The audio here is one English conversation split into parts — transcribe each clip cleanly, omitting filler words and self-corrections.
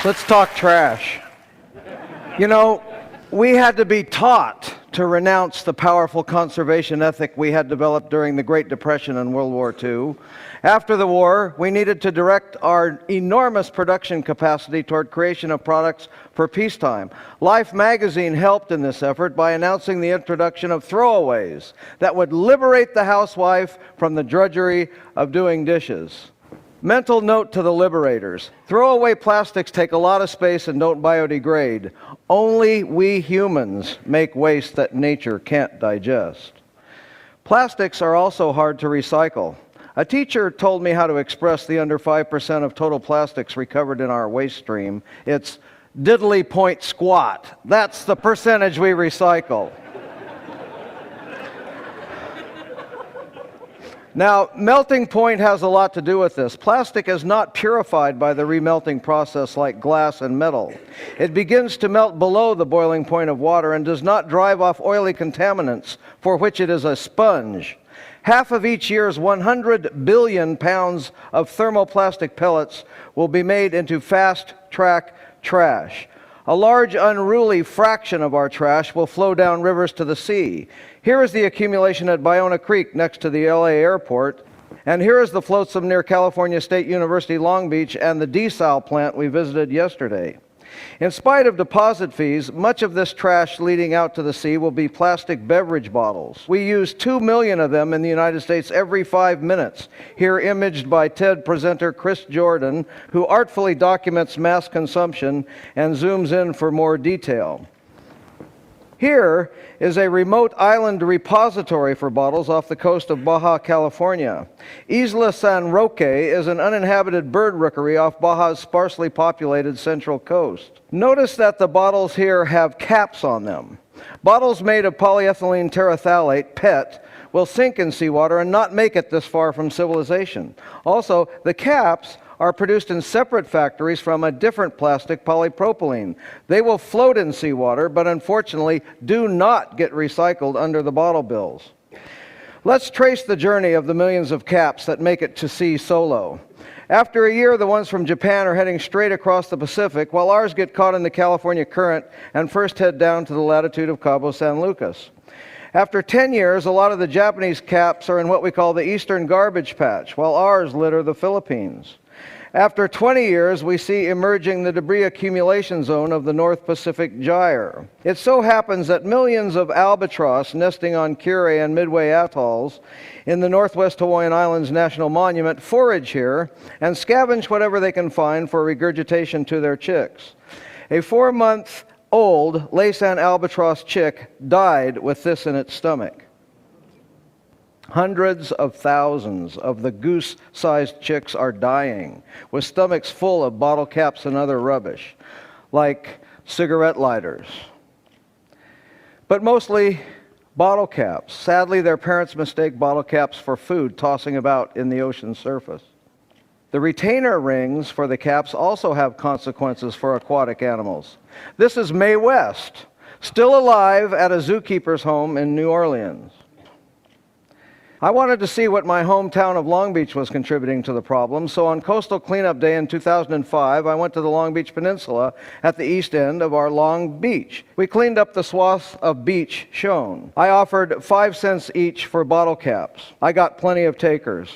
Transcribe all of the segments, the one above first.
Let's talk trash. You know, we had to be taught to renounce the powerful conservation ethic we had developed during the Great Depression and World War II. After the war, we needed to direct our enormous production capacity toward creation of products for peacetime. Life magazine helped in this effort by announcing the introduction of throwaways that would liberate the housewife from the drudgery of doing dishes. Mental note to the liberators: throwaway plastics take a lot of space and don't biodegrade. Only we humans make waste that nature can't digest. Plastics are also hard to recycle. A teacher told me how to express the under 5% of total plastics recovered in our waste stream. It's diddly point squat. That's the percentage we recycle. Now, melting point has a lot to do with this. Plastic is not purified by the remelting process like glass and metal. It begins to melt below the boiling point of water and does not drive off oily contaminants, for which it is a sponge. Half of each year's 100 billion pounds of thermoplastic pellets will be made into fast-track trash. A large, unruly fraction of our trash will flow down rivers to the sea. Here is the accumulation at Ballona Creek next to the LA airport. And here is the flotsam near California State University Long Beach and the desal plant we visited yesterday. In spite of deposit fees, much of this trash leading out to the sea will be plastic beverage bottles. We use 2 million of them in the United States every 5 minutes, here imaged by TED presenter Chris Jordan, who artfully documents mass consumption and zooms in for more detail. Here is a remote island repository for bottles off the coast of Baja California. Isla San Roque is an uninhabited bird rookery off Baja's sparsely populated central coast. Notice that the bottles here have caps on them. Bottles made of polyethylene terephthalate, PET, will sink in seawater and not make it this far from civilization. Also, the caps are produced in separate factories from a different plastic, polypropylene. They will float in seawater, but unfortunately do not get recycled under the bottle bills. Let's trace the journey of the millions of caps that make it to sea solo. After a year, the ones from Japan are heading straight across the Pacific, while ours get caught in the California current and first head down to the latitude of Cabo San Lucas. After 10 years, a lot of the Japanese caps are in what we call the Eastern Garbage Patch, while ours litter the Philippines. After 20 years, we see emerging the debris accumulation zone of the North Pacific Gyre. It so happens that millions of albatross nesting on Kure and Midway atolls in the Northwest Hawaiian Islands National Monument forage here and scavenge whatever they can find for regurgitation to their chicks. A 4-month-old Laysan albatross chick died with this in its stomach. Hundreds of thousands of the goose-sized chicks are dying, with stomachs full of bottle caps and other rubbish, like cigarette lighters. But mostly bottle caps. Sadly, their parents mistake bottle caps for food, tossing about in the ocean surface. The retainer rings for the caps also have consequences for aquatic animals. This is Mae West, still alive at a zookeeper's home in New Orleans. I wanted to see what my hometown of Long Beach was contributing to the problem, so on Coastal Cleanup Day in 2005, I went to the Long Beach Peninsula at the east end of our Long Beach. We cleaned up the swaths of beach shown. I offered 5 cents each for bottle caps. I got plenty of takers.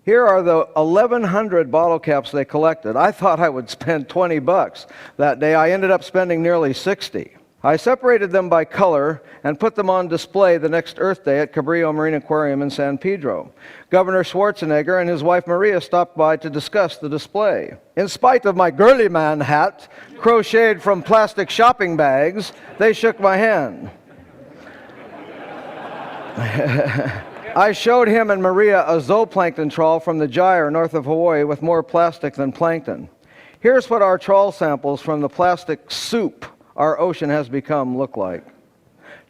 Here are the 1,100 bottle caps they collected. I thought I would spend $20 that day. I ended up spending nearly 60. I separated them by color and put them on display the next Earth Day at Cabrillo Marine Aquarium in San Pedro. Governor Schwarzenegger and his wife Maria stopped by to discuss the display. In spite of my girly man hat, crocheted from plastic shopping bags, they shook my hand. I showed him and Maria a zooplankton trawl from the Gyre north of Hawaii with more plastic than plankton. Here's what our trawl samples from the plastic soup our ocean has become look like.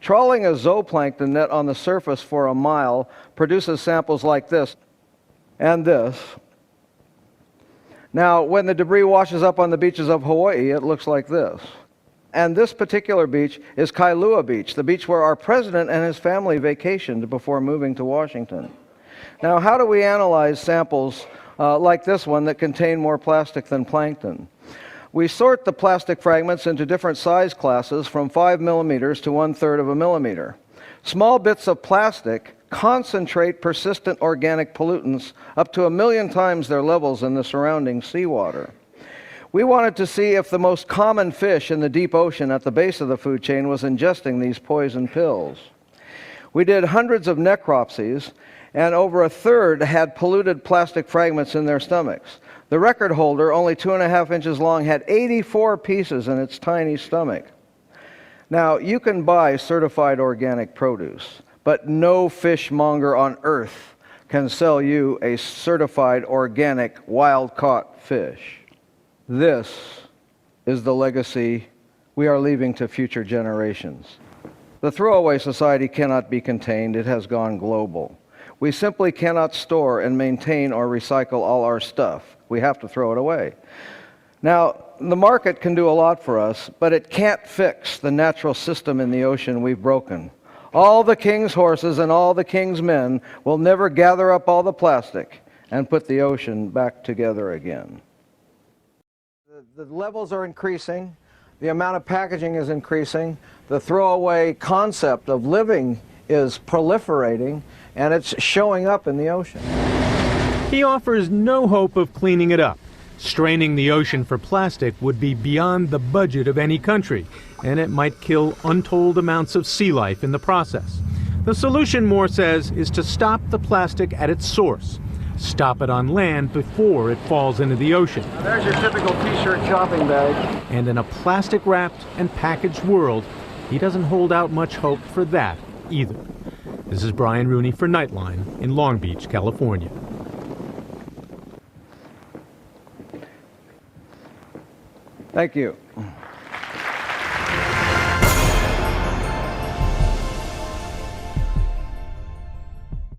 Trawling a zooplankton net on the surface for a mile produces samples like this and this. Now, when the debris washes up on the beaches of Hawaii, it looks like this. And this particular beach is Kailua Beach, the beach where our president and his family vacationed before moving to Washington. Now, how do we analyze samples like this one that contain more plastic than plankton? We sort the plastic fragments into different size classes from 5 millimeters to 1/3 of a millimeter. Small bits of plastic concentrate persistent organic pollutants up to 1,000,000 times their levels in the surrounding seawater. We wanted to see if the most common fish in the deep ocean at the base of the food chain was ingesting these poison pills. We did hundreds of necropsies, and over 1/3 had polluted plastic fragments in their stomachs. The record holder, only 2.5 inches long, had 84 pieces in its tiny stomach. Now, you can buy certified organic produce, but no fishmonger on earth can sell you a certified organic wild-caught fish. This is the legacy we are leaving to future generations. The throwaway society cannot be contained. It has gone global. We simply cannot store and maintain or recycle all our stuff. We have to throw it away. Now, the market can do a lot for us, but it can't fix the natural system in the ocean we've broken. All the king's horses and all the king's men will never gather up all the plastic and put the ocean back together again. The levels are increasing. The amount of packaging is increasing. The throwaway concept of living is proliferating, and it's showing up in the ocean. He offers no hope of cleaning it up. Straining the ocean for plastic would be beyond the budget of any country, and it might kill untold amounts of sea life in the process. The solution, Moore says, is to stop the plastic at its source. Stop it on land before it falls into the ocean. Now there's your typical t-shirt shopping bag. And in a plastic-wrapped and packaged world, he doesn't hold out much hope for that either. This is Brian Rooney for Nightline in Long Beach, California. Thank you.